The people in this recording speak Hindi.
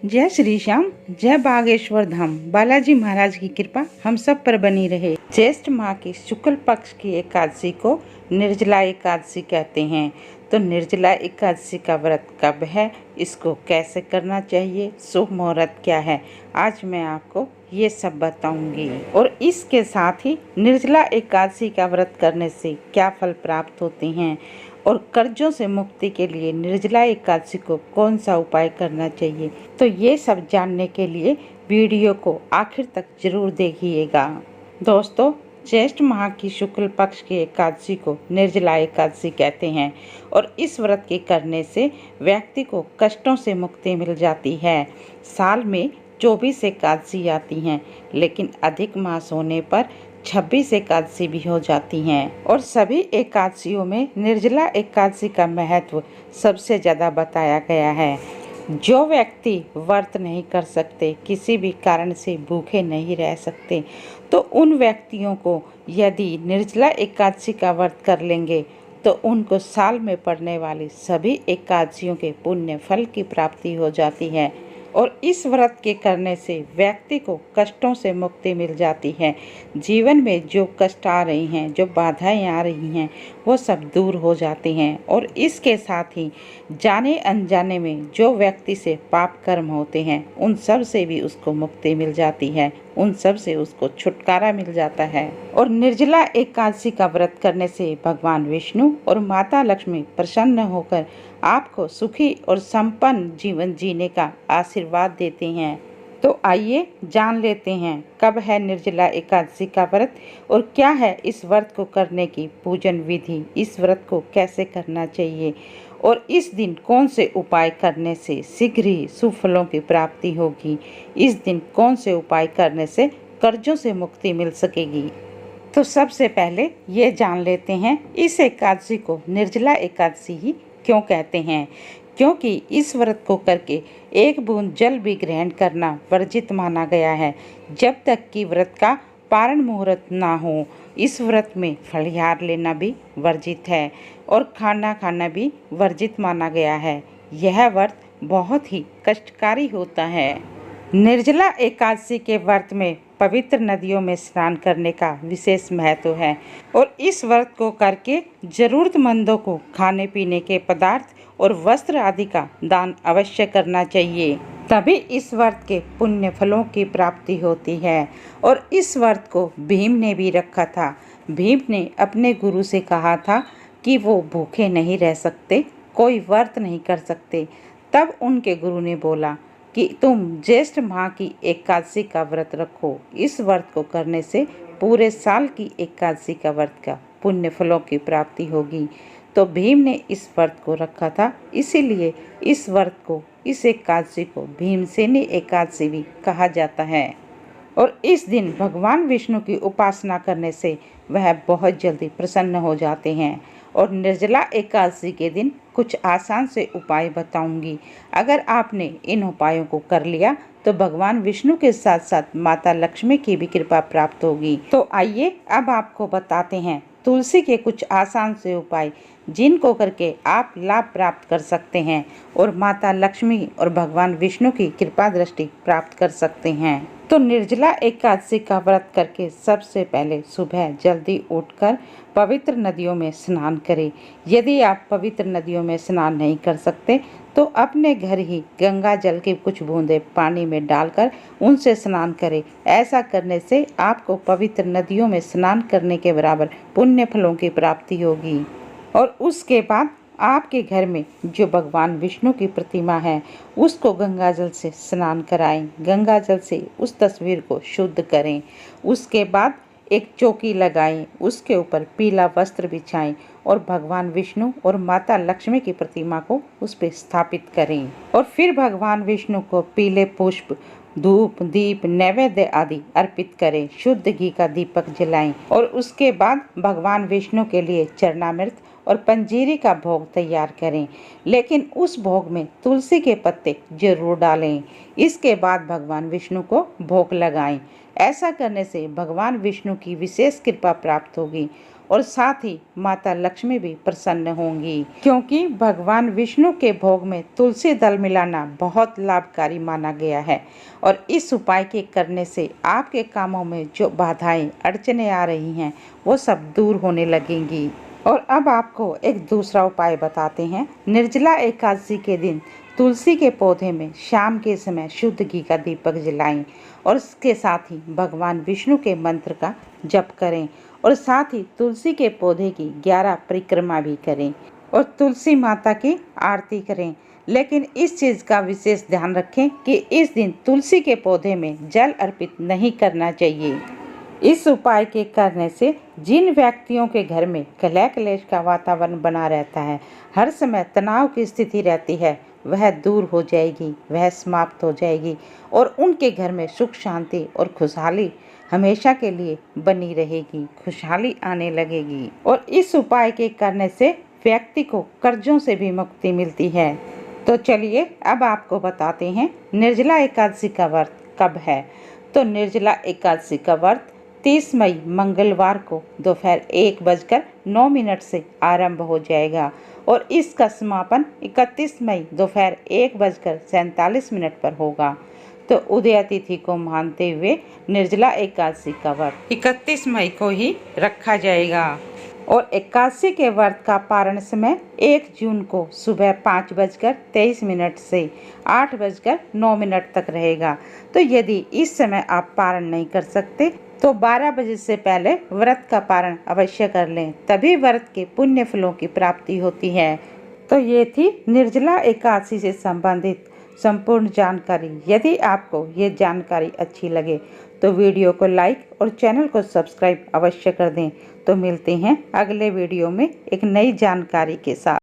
जय श्री श्याम, जय बागेश्वर धाम। बालाजी महाराज की कृपा हम सब पर बनी रहे। ज्येष्ठ माह की शुक्ल पक्ष की एकादशी को निर्जला एकादशी कहते हैं। तो निर्जला एकादशी का व्रत कब है, इसको कैसे करना चाहिए, शुभ मुहूर्त क्या है, आज मैं आपको ये सब बताऊंगी। और इसके साथ ही निर्जला एकादशी का व्रत करने से क्या फल प्राप्त होते हैं और कर्जों से मुक्ति के लिए निर्जला एकादशी को कौन सा उपाय करना चाहिए, तो ये सब जानने के लिए वीडियो को आखिर तक जरूर देखिएगा। दोस्तों, ज्येष्ठ माह की शुक्ल पक्ष की एकादशी को निर्जला एकादशी कहते हैं और इस व्रत के करने से व्यक्ति को कष्टों से मुक्ति मिल जाती है। साल में 24 एकादशी आती हैं, लेकिन अधिक मास होने पर 26 एकादशी भी हो जाती हैं और सभी एकादशियों में निर्जला एकादशी का महत्व सबसे ज़्यादा बताया गया है। जो व्यक्ति व्रत नहीं कर सकते, किसी भी कारण से भूखे नहीं रह सकते, तो उन व्यक्तियों को यदि निर्जला एकादशी का व्रत कर लेंगे तो उनको साल में पड़ने वाली सभी एकादशियों के पुण्य फल की प्राप्ति हो जाती है और इस व्रत के करने से व्यक्ति को कष्टों से मुक्ति मिल जाती है। जीवन में जो कष्ट आ रही हैं, जो बाधाएं आ रही हैं, वो सब दूर हो जाती हैं और इसके साथ ही जाने अनजाने में जो व्यक्ति से पाप कर्म होते हैं, उन सब से भी उसको मुक्ति मिल जाती है, उन सब से उसको छुटकारा मिल जाता है। और निर्जला एकादशी का व्रत करने से भगवान विष्णु और माता लक्ष्मी प्रसन्न होकर आपको सुखी और संपन्न जीवन जीने का आशीर्वाद देते हैं। तो आइए जान लेते हैं कब है निर्जला एकादशी का व्रत और क्या है इस व्रत को करने की पूजन विधि, इस व्रत को कैसे करना चाहिए और इस दिन कौन से उपाय करने से शीघ्र ही शुभ फलों की प्राप्ति होगी, इस दिन कौन से उपाय करने से कर्जों से मुक्ति मिल सकेगी। तो सबसे पहले ये जान लेते हैं इस एकादशी को निर्जला एकादशी ही क्यों कहते हैं। क्योंकि इस व्रत को करके एक बूंद जल भी ग्रहण करना वर्जित माना गया है, जब तक कि व्रत का पारण मुहूर्त ना हो। इस व्रत में फलिहार लेना भी वर्जित है और खाना खाना भी वर्जित माना गया है। यह व्रत बहुत ही कष्टकारी होता है। निर्जला एकादशी के व्रत में पवित्र नदियों में स्नान करने का विशेष महत्व है और इस व्रत को करके जरूरतमंदों को खाने पीने के पदार्थ और वस्त्र आदि का दान अवश्य करना चाहिए, तभी इस व्रत के पुण्य फलों की प्राप्ति होती है। और इस व्रत को भीम ने भी रखा था। भीम ने अपने गुरु से कहा था कि वो भूखे नहीं रह सकते, कोई व्रत नहीं कर सकते। तब उनके गुरु ने बोला कि तुम ज्येष्ठ माह की एकादशी का व्रत रखो, इस व्रत को करने से पूरे साल की एकादशी का व्रत का पुण्य फलों की प्राप्ति होगी। तो भीम ने इस व्रत को रखा था, इसीलिए इस व्रत को, इस एकादशी को भीमसेनी एकादशी भी कहा जाता है। और इस दिन भगवान विष्णु की उपासना करने से वह बहुत जल्दी प्रसन्न हो जाते हैं। और निर्जला एकादशी के दिन कुछ आसान से उपाय बताऊंगी। अगर आपने इन उपायों को कर लिया तो भगवान विष्णु के साथ साथ माता लक्ष्मी की भी कृपा प्राप्त होगी। तो आइए अब आपको बताते हैं तुलसी के कुछ आसान से उपाय, जिनको करके आप लाभ प्राप्त कर सकते हैं और माता लक्ष्मी और भगवान विष्णु की कृपा दृष्टि प्राप्त कर सकते हैं। तो निर्जला एकादशी का व्रत करके सबसे पहले सुबह जल्दी उठकर पवित्र नदियों में स्नान करें। यदि आप पवित्र नदियों में स्नान नहीं कर सकते तो अपने घर ही गंगा जल की कुछ बूंदें पानी में डालकर उनसे स्नान करें। ऐसा करने से आपको पवित्र नदियों में स्नान करने के बराबर पुण्य फलों की प्राप्ति होगी। और उसके बाद आपके घर में जो भगवान विष्णु की प्रतिमा है उसको गंगा जल से स्नान कराएं। गंगा जल से उस तस्वीर को शुद्ध करें। उसके बाद एक चौकी लगाएं, उसके ऊपर पीला वस्त्र बिछाएं और भगवान विष्णु और माता लक्ष्मी की प्रतिमा को उस पर स्थापित करें। और फिर भगवान विष्णु को पीले पुष्प, धूप, दीप, नैवेद्य आदि अर्पित करें। शुद्ध घी का दीपक जलाएं और उसके बाद भगवान विष्णु के लिए चरणामृत और पंजीरी का भोग तैयार करें, लेकिन उस भोग में तुलसी के पत्ते जरूर डालें। इसके बाद भगवान विष्णु को भोग लगाएं। ऐसा करने से भगवान विष्णु की विशेष कृपा प्राप्त होगी और साथ ही माता लक्ष्मी भी प्रसन्न होंगी, क्योंकि भगवान विष्णु के भोग में तुलसी दल मिलाना बहुत लाभकारी माना गया है। और इस उपाय के करने से आपके कामों में जो बाधाएं अड़चने आ रही हैं वो सब दूर होने लगेंगी। और अब आपको एक दूसरा उपाय बताते हैं। निर्जला एकादशी के दिन तुलसी के पौधे में शाम के समय शुद्ध घी का दीपक जलाएं और इसके साथ ही भगवान विष्णु के मंत्र का जप करें और साथ ही तुलसी के पौधे की 11 परिक्रमा भी करें और तुलसी माता की आरती करें। लेकिन इस चीज़ का विशेष ध्यान रखें कि इस दिन तुलसी के पौधे में जल अर्पित नहीं करना चाहिए। इस उपाय के करने से जिन व्यक्तियों के घर में कलह क्लेश का वातावरण बना रहता है, हर समय तनाव की स्थिति रहती है, वह दूर हो जाएगी, वह समाप्त हो जाएगी और उनके घर में सुख शांति और खुशहाली हमेशा के लिए बनी रहेगी, खुशहाली आने लगेगी। और इस उपाय के करने से व्यक्ति को कर्जों से भी मुक्ति मिलती है। तो चलिए अब आपको बताते हैं निर्जला एकादशी का व्रत कब है। तो निर्जला एकादशी का व्रत 30 मई मंगलवार को दोपहर 1:09 से आरंभ हो जाएगा और इसका समापन 31 मई दोपहर 1:47 पर होगा। तो उदय तिथि को मानते हुए निर्जला एकादशी का व्रत 31 मई को ही रखा जाएगा और एकादशी के व्रत का पारण समय 1 जून को सुबह 5:23 से 8:09 तक रहेगा। तो यदि इस समय आप पारण नहीं कर सकते तो 12 बजे से पहले व्रत का पारण अवश्य कर लें, तभी व्रत के पुण्य फलों की प्राप्ति होती है। तो ये थी निर्जला एकादशी से संबंधित संपूर्ण जानकारी। यदि आपको ये जानकारी अच्छी लगे तो वीडियो को लाइक और चैनल को सब्सक्राइब अवश्य कर दें। तो मिलते हैं अगले वीडियो में एक नई जानकारी के साथ।